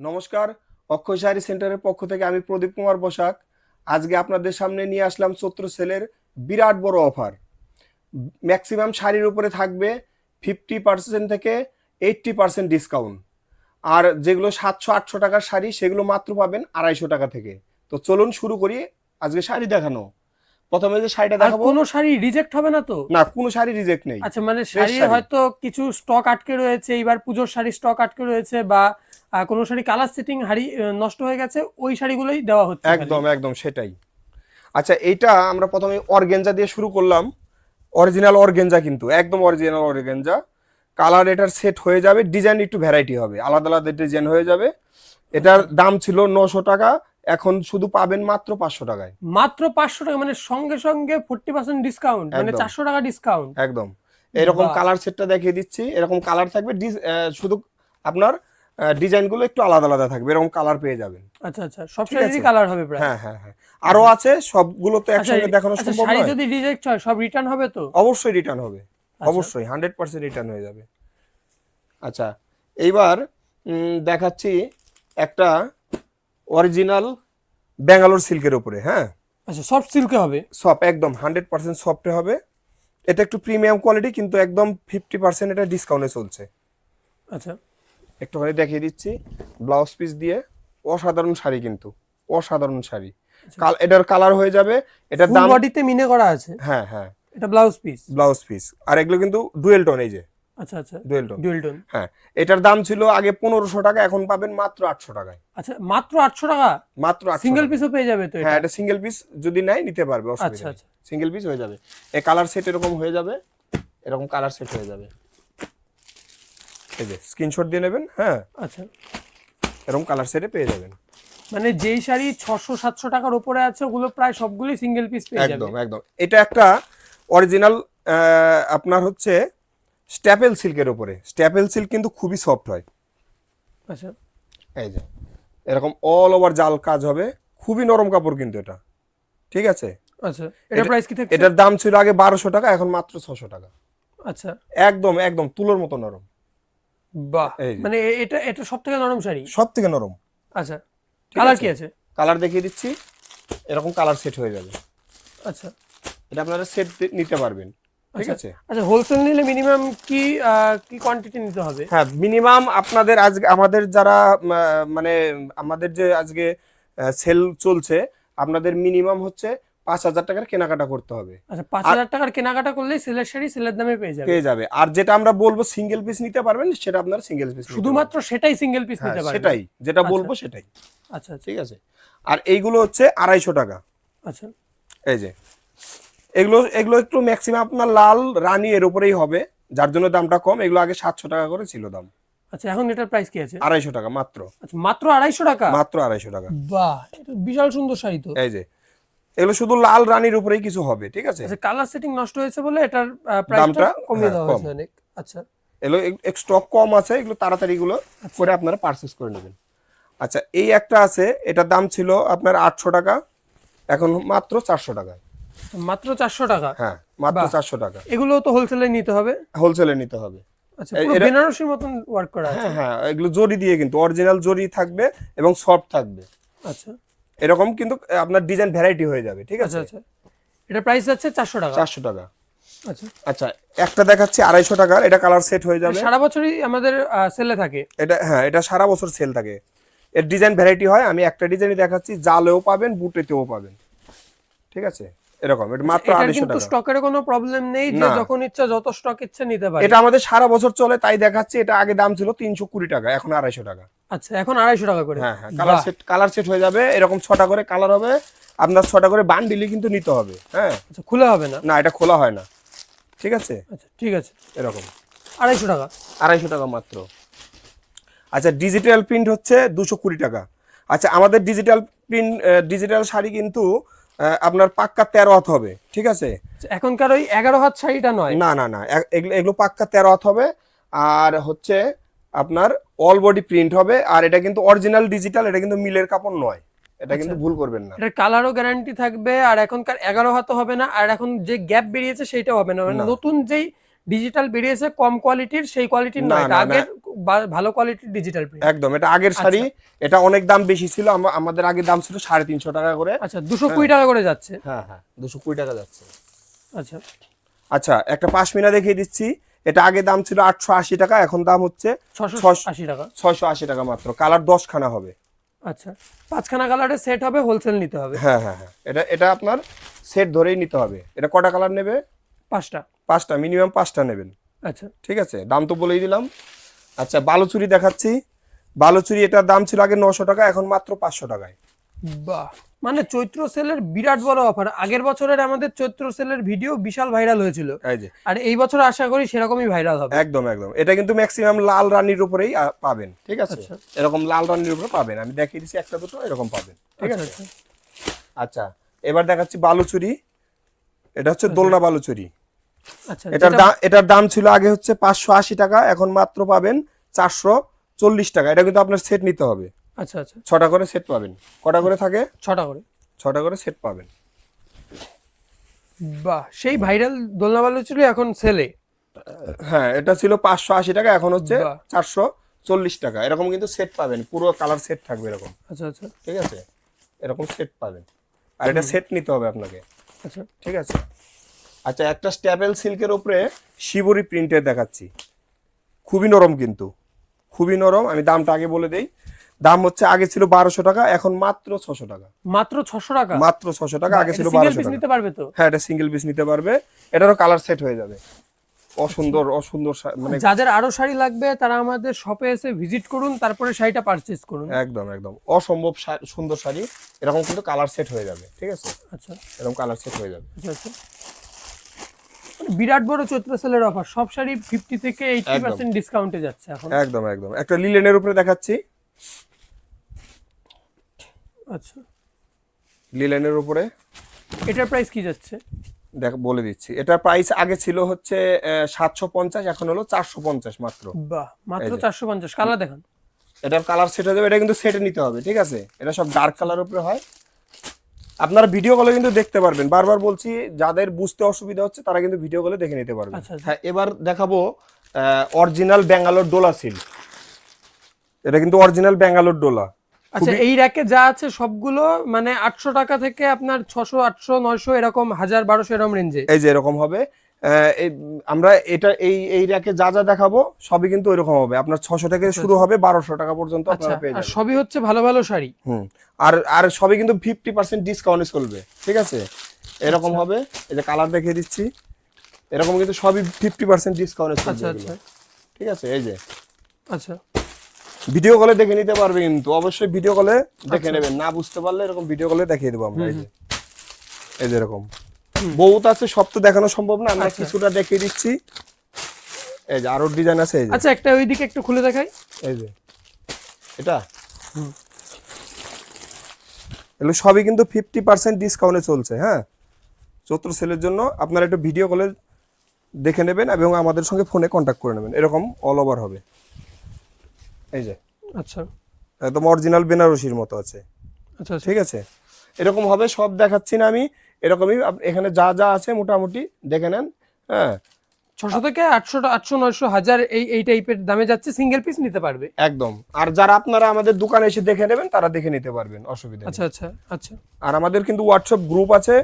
নমস্কার, অক্ষয় শাড়ি সেন্টারের পক্ষ থেকে আমি প্রদীপ কুমার বসাক। আজকে আপনাদের সামনে নিয়ে আসলাম চৈত্র সেলের বিরাট বড় অফার। ম্যাক্সিমাম শাড়ির উপরে থাকবে 50% থেকে 80% ডিসকাউন্ট। আর যেগুলো 700-800 টাকার শাড়ি সেগুলো মাত্র পাবেন 250 টাকা থেকে। তো চলুন শুরু করি আজকে শাড়ি দেখানো। প্রথমে যে শাড়িটা আর দেখাবো, কোনো শাড়ি রিজেক্ট হবে না তো? না কোনো শাড়ি রিজেক্ট নেই। আচ্ছা, মানে ফ্রেশ শাড়ি শাড়ি, হয়তো কিছু স্টক আটকে রয়েছে, এবার পুজোর শাড়ি স্টক আটকে রয়েছে, বা কোনো শাড়ি কালার সেটিং নষ্ট হয়ে গেছে, ওই শাড়িগুলোই দেওয়া হচ্ছে খালি। একদম একদম সেটাই। আচ্ছা, এইটা আমরা প্রথমে অর্গেঞ্জা দিয়ে শুরু করলাম। অরিজিনাল অর্গেঞ্জা, কিন্তু একদম অরিজিনাল অর্গেঞ্জা। কালার এটার সেট হয়ে যাবে, ডিজাইন একটু ভ্যারাইটি হবে, আলাদা আলাদা ডিজাইন হয়ে যাবে। এটার দাম ছিল 900 টাকা, এখন শুধু পাবেন মাত্র 500 টাকায়। মাত্র 500 টাকা, মানে সঙ্গে সঙ্গে 40% ডিসকাউন্ট, মানে একদম 400 টাকা ডিসকাউন্ট। একদম। এরকম বাহ! কালার সেটটা দেখিয়ে দিচ্ছি, এরকম কালার থাকবে, শুধু আপনার ডিজাইনগুলো একটু আলাদা আলাদা থাকবে, এরকম কালার পেয়ে যাবেন। আচ্ছা আচ্ছা, সব ঠিক শাড়িরই আছে, কালার হবে প্রায়? হ্যাঁ হ্যাঁ হ্যাঁ, আরো আছে, সবগুলো তো আচ্ছা একসঙ্গে দেখানো আচ্ছা, সম্ভব শাড়ি নয়। যদি রিজেক্ট হয় সব রিটার্ন হবে তো? অবশ্যই রিটার্ন হবে, আচ্ছা অবশ্যই 100% রিটার্ন হয়ে যাবে। আচ্ছা, এইবার দেখাচ্ছি একটা অরিজিনাল ব্যাঙ্গালোর সিল্কের উপরে। হ্যাঁ, আচ্ছা, সফট সিল্কে হবে? সফট, একদম 100% সফটে হবে। এটা একটু প্রিমিয়াম কোয়ালিটি, কিন্তু একদম 50% এটা ডিসকাউন্টে চলছে। আচ্ছা একটুখানি দেখিয়ে দিচ্ছি ব্লাউজ পিস দিয়ে। অসাধারণ শাড়ি, কিন্তু অসাধারণ শাড়ি। এটার কালার হয়ে যাবে, এটার ফুল দাম, বডিতে মিনে করা আছে? হ্যাঁ হ্যাঁ, এটা ব্লাউজ পিস? Blouse piece. আর এগুলো কিন্তু ডুয়েল টোন, এই যে আচ্ছা আচ্ছা, ডুয়েল টোন। Dual tone. হ্যাঁ, এটার দাম ছিল আগে 1500 টাকা, এখন পাবেন মাত্র 800 টাকায়। আচ্ছা, মাত্র 800 টাকা? মাত্র 800 সিঙ্গেল টাকা। পিসও পেয়ে যাবে তো হ্যাঁ, এটা? এটা সিঙ্গেল পিস যদি নেয় নিতে পারবে, আচ্ছা অসুবিধা নেই। আচ্ছা সিঙ্গেল পিস হয়ে যাবে। এই কালার সেট এরকম হয়ে যাবে, এরকম কালার সেট হয়ে যাবে। এই যে স্ক্রিনশট দিয়ে নেবেন। হ্যাঁ, আচ্ছা, এরকম কালার সেটে পেয়ে যাবেন। মানে যেই শাড়ি 600-700 টাকার উপরে আছে ওগুলো প্রায় সবগুলোই সিঙ্গেল পিস পেয়ে যাবে? একদম একদম। এটা একটা অরিজিনাল আপনার হচ্ছে স্ট্যাপেল সিল্কের উপরে। স্ট্যাপেল সিল্ক কিন্তু খুবই সফট হয়। আচ্ছা এই যে এরকম অল ওভার জাল কাজ হবে, খুবই নরম কাপড় কিন্তু এটা। ঠিক আছে, আচ্ছা, এটা প্রাইস কি থাকছে? এটার দাম ছিল আগে 1200 টাকা, এখন মাত্র 600 টাকা। আচ্ছা, একদম একদম তুলোর মতো নরম। বাহ, এই যে মানে এটা এটা সবথেকে নরম শাড়ি? সব থেকে নরম। আচ্ছা, ঠিক কালার আছে? কি আছে? কালার দেখিয়ে দিচ্ছি, এরকম কালার সেট হয়ে যাবে। আচ্ছা এটা আপনারা সেট নিতে পারবেন। ঠিক আচ্ছা আছে, আচ্ছা, হোলসেল নিলে মিনিমাম কি কি কোয়ান্টিটি নিতে হবে? হ্যাঁ মিনিমাম আপনাদের আজকে আমাদের যারা মানে আমাদের যে আজকে সেল চলছে, আপনাদের মিনিমাম হচ্ছে 5000 টাকার কেনাকাটা করতে হবে। আচ্ছা, আর 5000 টাকার কেনাকাটা করলেই সেলের শাড়ি সেলের দামে পেয়ে যাবে? পেয়ে যাবে। আর যেটা আমরা বলবো সিঙ্গেল পিস নিতে পারবেন, সেটা আপনারা সিঙ্গেল পিস নিতে শুধুমাত্র পারবেন। সেটাই সিঙ্গেল পিস হ্যাঁ নিতে পারবে? সেটাই, যেটা আচ্ছা বলবো সেটাই। আচ্ছা আচ্ছা ঠিক আছে, আর এইগুলো হচ্ছে 250 টাকা। আচ্ছা এই যে এগুলো এগুলো একটু ম্যাক্সিমাম আপনার লাল রানী এর উপরেই হবে, যার জন্য দামটা কম। এগুলো আগে 700 টাকা করে ছিল দাম, আচ্ছা, এখন এটার প্রাইস কি আছে? 250 টাকা মাত্র। আচ্ছা, মাত্র 250 টাকা? মাত্র 250 টাকা। বাহ, এটা বিশাল সুন্দর শাড়ি তো। এই যে এগুলো শুধু লাল রানীর উপরেই কিছু হবে। ঠিক আছে, আচ্ছা, কালার সেটিং নষ্ট হয়েছে বলে এটার প্রাইসটা দামটা কমিয়ে হ্যাঁ দেওয়া কম। হয়েছে অনেক। আচ্ছা এগুলো স্টক কম আছে, এগুলো তাড়াতাড়ি এগুলো আচ্ছা করে আপনারা পারচেজ করে নেবেন। আচ্ছা, এই একটা আছে, এটার দাম ছিল আপনার 800 টাকা, এখন মাত্র 400 টাকা। মাত্র 400 টাকা? হ্যাঁ, মাত্র বাহ, 400 টাকা। এগুলো তো হোলসেলে নিতে হবে? হোলসেলে নিতে হবে। আচ্ছা, পুরো বেনারসির মতন ওয়ার্ক করা আছে? হ্যাঁ হ্যাঁ, এগুলো জরি দিয়ে, কিন্তু অরিজিনাল জরি থাকবে এবং সফট থাকবে। আচ্ছা এরকম কিন্তু আপনার ডিজাইন ভ্যারাইটি হয়ে যাবে। ঠিক আচ্ছা আছে, আচ্ছা, এটা প্রাইস যাচ্ছে 400 টাকা? 400 টাকা। আচ্ছা, আচ্ছা, একটা দেখাচ্ছি 250 টাকার, এটা কালার সেট হয়ে যাবে। সারা বছরই আমাদের সেলে থাকে? এটা হ্যাঁ, এটা সারা বছর সেল থাকে। এর ডিজাইন ভ্যারাইটি হয়, আমি একটা ডিজাইনই দেখাচ্ছি, জালেও পাবেন বুটেতেও পাবেন। ঠিক আছে, এরকম এটা মাত্র এটার 250 কিন্তু টাকা। স্টকের কোনো প্রবলেম নেই, যে না, যখন ইচ্ছা যত স্টক ইচ্ছা নিতে পারে? এটা আমাদের সারা বছর চলে, তাই দেখাচ্ছি। এটা আগে দাম ছিল 320 টাকা, এখন 250 টাকা। আচ্ছা, এখন 250 টাকা করে? হ্যাঁ হ্যাঁ, বাহ, কালার সেট হয়ে যাবে, এরকম 6টা করে কালার হবে। আপনার 6টা করে বান্ডিলই কিন্তু নিতে হবে। হ্যাঁ, আচ্ছা, খুলে হবে না? না এটা খোলা হয় না। ঠিক আছে, আচ্ছা ঠিক আছে, এরকম 250 টাকা? 250 টাকা মাত্র। আচ্ছা, ডিজিটাল প্রিন্ট হচ্ছে 220 টাকা। আচ্ছা, আমাদের ডিজিটাল শাড়ি কিন্তু আপনার পাক্কা 13 হাত হবে। ঠিক আছে, আচ্ছা, এখনকার ওই 11 হাত শাড়িটা নয়? না না না, এগুলো এগুলো পাক্কা 13 হাত হবে। আর হচ্ছে আপনার অল বডি প্রিন্ট হবে। আর এটা কিন্তু অরিজিনাল ডিজিটাল, এটা কিন্তু মিলের কাপড় নয়, এটা কিন্তু ভুল করবেন না। এটার কালারও গ্যারান্টি থাকবে, আর এখনকার 11 হাতও হবে না, আর এখন যে গ্যাপ বেরিয়েছে সেইটাও হবে না, মানে না। নতুন যেই ডিজিটাল বেরিয়েছে কম কোয়ালিটির, সেই কোয়ালিটির না, নয়, এটা না, না। আগের ভালো কোয়ালিটির ডিজিটাল প্রিন্ট। একদম, এটা আগের শাড়ি। এটা অনেক দাম বেশি ছিল, আমাদের আগে দাম ছিল 350 টাকা করে। আচ্ছা 220 টাকা করে যাচ্ছে। হ্যাঁ হ্যাঁ, 220 টাকা যাচ্ছে। আচ্ছা আচ্ছা, একটা পাশমিনা দেখিয়ে দিচ্ছি। এটা আগে দাম ছিল 880 টাকা, এখন দাম হচ্ছে 680 টাকা। 680 টাকা মাত্র। কালার 10 খানা হবে। আচ্ছা 5খানা কালারের সেট হবে, হোলসেল নিতে হবে। হ্যাঁ হ্যাঁ হ্যাঁ, এটা আপনার সেট ধরেই নিতে হবে। এটা কটা কালার নেবে? 5টা। 5টা, মিনিমাম 5টা নেবেন। আচ্ছা ঠিক আছে, দাম তো বলেই দিলাম। আচ্ছা, বালুচুরি দেখাচ্ছি। বালুচুরি এটার দাম ছিল আগে 900 টাকা, এখন মাত্র 500 টাকায়। বাহ, মানে চৈত্র সেলের বিরাট বড় অফার। আগের বছরের আমাদের চৈত্র সেলের ভিডিও বিশাল ভাইরাল হয়েছিল, এই যে আর এই বছর আশা করি সেরকমই ভাইরাল হবে। একদম একদম, এটা কিন্তু ম্যাক্সিমাম লাল রানীর উপরেই পাবেন। ঠিক আছে, আচ্ছা। এরকম লাল রানীর উপরে পাবেন। আমি দেখিয়ে দিচ্ছি একটা দুটো এরকম পাবেন। ঠিক আচ্ছা আছে। আচ্ছা আচ্ছা, এবার দেখাচ্ছি বালুচুরি। এটা হচ্ছে দোলনা বালুচুরি। আচ্ছা এটার দাম ছিল আগে হচ্ছে 580 টাকা, এখন মাত্র পাবেন 440 টাকা। এটা কিন্তু আপনার সেট নিতে হবে। আচ্ছা আচ্ছা 6টা করে সেট পাবেন। কটা করে থাকে? 6টা করে। 6টা করে সেট পাবেন। বাহ, সেই ভাইরাল দোলনা বালুচুরি এখন সেলে। হ্যাঁ, এটা ছিল 580 টাকা, এখন হচ্ছে বাহ। 440 টাকা। এরকম কিন্তু সেট পাবেন, পুরো কালার সেট থাকবে এরকম। আচ্ছা আচ্ছা ঠিক আছে, এরকম সেট পাবেন। আর এটা সেট নিতে হবে আপনাকে। আচ্ছা ঠিক আছে। আচ্ছা, একটা স্ট্যাপেল সিল্কের উপরে শিবরি প্রিন্টের দেখাচ্ছি। খুবই নরম, কিন্তু খুবই নরম। আমি দামটা আগে বলে দেই। দাম হচ্ছে আগে ছিল 1200 টাকা, এখন মাত্র 600 টাকা। মাত্র 600 টাকা। মাত্র 600 টাকা, আগে ছিল সিঙ্গেল 1200 পিস টাকা। নিতে পারবে তো? হ্যাঁ, এটা সিঙ্গেল পিস নিতে পারবে। এটারও কালার সেট হয়ে যাবে। অসুন্দর অসুন্দর মানে যাদের আরো শাড়ি লাগবে তারা আমাদের শপে এসে ভিজিট করুন, তারপরে শাড়িটা পারচেজ করুন। একদম একদম অসম্ভব সুন্দর শাড়ি। এরকম কিন্তু কালার সেট হয়ে যাবে। ঠিক আছে, আচ্ছা এরকম কালার সেট হয়ে যাবে। আচ্ছা আচ্ছা, মানে বিরাট বড় চৈত্র সেলের অফার। সব শাড়ি 50 থেকে 80% ডিসকাউন্টে যাচ্ছে এখন। একদম একদম, একটা লিলেনের উপরে দেখাচ্ছি। আচ্ছা, লিলেনের উপরে এটার প্রাইস কি যাচ্ছে? দেখ বলে দিচ্ছি। এটার প্রাইস আগে ছিল হচ্ছে 750, এখন হলো 450 মাত্র। বাহ, মাত্র 450। কালার দেখান। এটার কালার সেট হয়ে যাবে। এটা কিন্তু সেটে নিতে হবে। ঠিক আছে, এটা সব ডার্ক কালার উপরে হয়। আপনারা ভিডিও কলে কিন্তু দেখতে পারবেন। বারবার বলছি, যাদের বুঝতে অসুবিধা হচ্ছে তারা কিন্তু ভিডিও কলে দেখে নিতে পারবেন। আচ্ছা, আচ্ছা। হ্যাঁ, এবার দেখাবো অরিজিনাল ব্যাঙ্গালোর ডোলা সিল্ক। এটা কিন্তু অরিজিনাল ব্যাঙ্গালোর ডোলা। আচ্ছা, এই র্যাকে যা আছে সবগুলো মানে 800 টাকা থেকে আপনার 600, 800, 900 এরকম 1000, 1200 এরকম রেঞ্জে। এই যে এরকম হবে। আমরা এটা এই র্যাকে যা যা দেখাবো সবই কিন্তু এরকম হবে। আপনার 600 থেকে শুরু হবে, 1200 টাকা পর্যন্ত আচ্ছা, আপনারা পেয়ে আর যাবেন। সবই হচ্ছে ভালো ভালো শাড়ি। আর আর সবই কিন্তু 50% ডিসকাউন্টে চলবে। ঠিক আছে, এরকম হবে। এই যে কালার দেখিয়ে দিচ্ছি, এরকম কিন্তু সবই 50% ডিসকাউন্টে চলবে। আচ্ছা আচ্ছা ঠিক আছে, এই যে আচ্ছা ভিডিও কলে দেখে নিতে পারবে, কিন্তু অবশ্যই ভিডিও কলে দেখে নেবেন। না বুঝতে পারলে এরকম ভিডিও কলে দেখিয়ে দেবো আমরা। এই যে এরকম বহুত আছে, সব তো দেখানো সম্ভব না। আমরা কিছুটা দেখিয়ে দিচ্ছি। এই যে আরো ডিজাইন আছে। এই যে আচ্ছা, একটা ওইদিকে একটু খুলে দেখাই। এই যে এটা এগুলো সবই কিন্তু 50% ডিসকাউন্টে চলছে। হ্যাঁ, চৈত্র সেলের জন্য আপনারা একটু ভিডিও কলে দেখে নেবেন এবং আমাদের সঙ্গে ফোনে কন্ট্যাক্ট করে নেবেন। এরকম অল ওভার হবে। এই যে আচ্ছা একদম অরিজিনাল বেনারসির মতো আছে। আচ্ছা ঠিক আছে, এরকম হবে। সব দেখাচ্ছি না আমি, এরকমই এখানে যা যা আছে মোটামুটি দেখে নেন। হ্যাঁ, 600 থেকে 800, 800, 900, 1000 এই টাইপের দামে যাচ্ছে। সিঙ্গেল পিস নিতে পারবে একদম। আর যারা আপনারা আমাদের দোকানে এসে দেখে নেবেন তারা দেখে নিতে পারবেন, অসুবিধা নেই। আচ্ছা আচ্ছা আচ্ছা আর আমাদের কিন্তু হোয়াটসঅ্যাপ গ্রুপ আছে,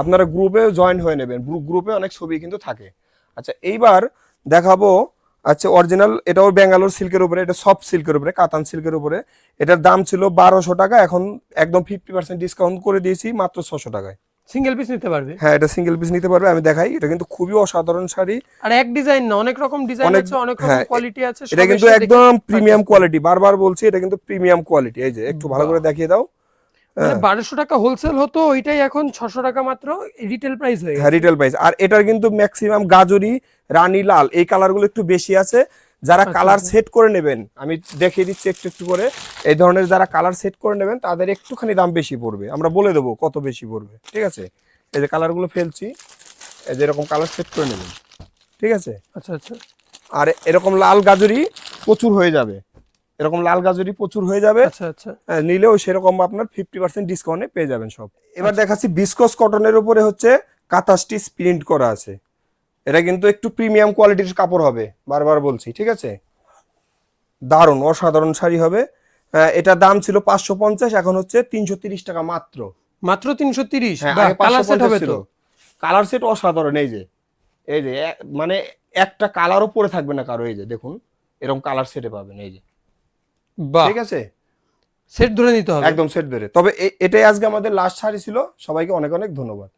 আপনারা গ্রুপে জয়েন হয়ে নেবেন। গ্রুপে অনেক ছবি কিন্তু থাকে। আচ্ছা, এইবার দেখাবো। আচ্ছা, অরিজিনাল এটাও ব্যাঙ্গালোর সিল্কের উপরে, এটা সফট সিল্কের উপরে, কাতান সিল্কের উপরে। এটার দাম ছিল 1200 টাকা, এখন একদম 50% ডিসকাউন্ট করে দিয়েছি মাত্র 600 টাকায়। সিঙ্গেল পিস নিতে পারবে। হ্যাঁ, এটা সিঙ্গেল পিস নিতে পারবে। আমি দেখাই, এটা কিন্তু খুবই অসাধারণ শাড়ি। আর এক ডিজাইন না, অনেক রকম ডিজাইন আছে, অনেক রকম কোয়ালিটি আছে। এটা কিন্তু একদম প্রিমিয়াম কোয়ালিটি। বারবার বলছি, এটা কিন্তু প্রিমিয়াম কোয়ালিটি। এই যে একটু ভালো করে দেখিয়ে দাও। মানে 1200 টাকা হোলসেল হতো, ওইটাই এখন 600 টাকা মাত্র রিটেল প্রাইস হয়ে হ্যাঁ, গেছে। Retail price. আর এটার কিন্তু ম্যাক্সিমাম গাজরি, রানী লাল এই কালারগুলো একটু বেশি আছে। যারা কালার সেট করে নেবেন, আমি দেখিয়ে দিচ্ছি একটু একটু করে। এই ধরনের যারা কালার সেট করে নেবেন তাদের একটুখানি দাম বেশি পড়বে। আমরা বলে দেবো কত বেশি পড়বে। ঠিক আছে, এই যে কালারগুলো ফেলছি, এই যে এরকম কালার সেট করে নেবেন। ঠিক আছে, আচ্ছা আচ্ছা আর এরকম লাল গাজরি প্রচুর হয়ে যাবে। এরকম লাল গাজরি প্রচুর হয়ে যাবে। আচ্ছা আচ্ছা নিলেও সেরকম আপনার 50% ডিসকাউন্টে পেয়ে যাবেন সব। এবার দেখাচ্ছি বিসকস কটনের উপরে হচ্ছে কাঁথা স্টিচ প্রিন্ট করা আছে। এটা কিন্তু একটু প্রিমিয়াম কোয়ালিটির কাপড় হবে, বারবার বলছি, ঠিক আছে। দারুণ অসাধারণ শাড়ি হবে। এটা দাম ছিল 550, এখন হচ্ছে 330 টাকা মাত্র। মাত্র 330। হ্যাঁ, বাহ, আগে কালার সেট 550 হবে ছিল। তো? কালার সেট অসাধারণ, এই যে মানে একটা কালারও পরে থাকবে না কারো, এই যে দেখুন এরকম কালার সেটে পাবেন, এই যে, বাহ, ঠিক আছে, সেট ধরে নিতে হবে। একদম সেট ধরে। তবে এটাই আজকে আমাদের লাস্ট শাড়ি ছিল। সবাইকে অনেক অনেক ধন্যবাদ।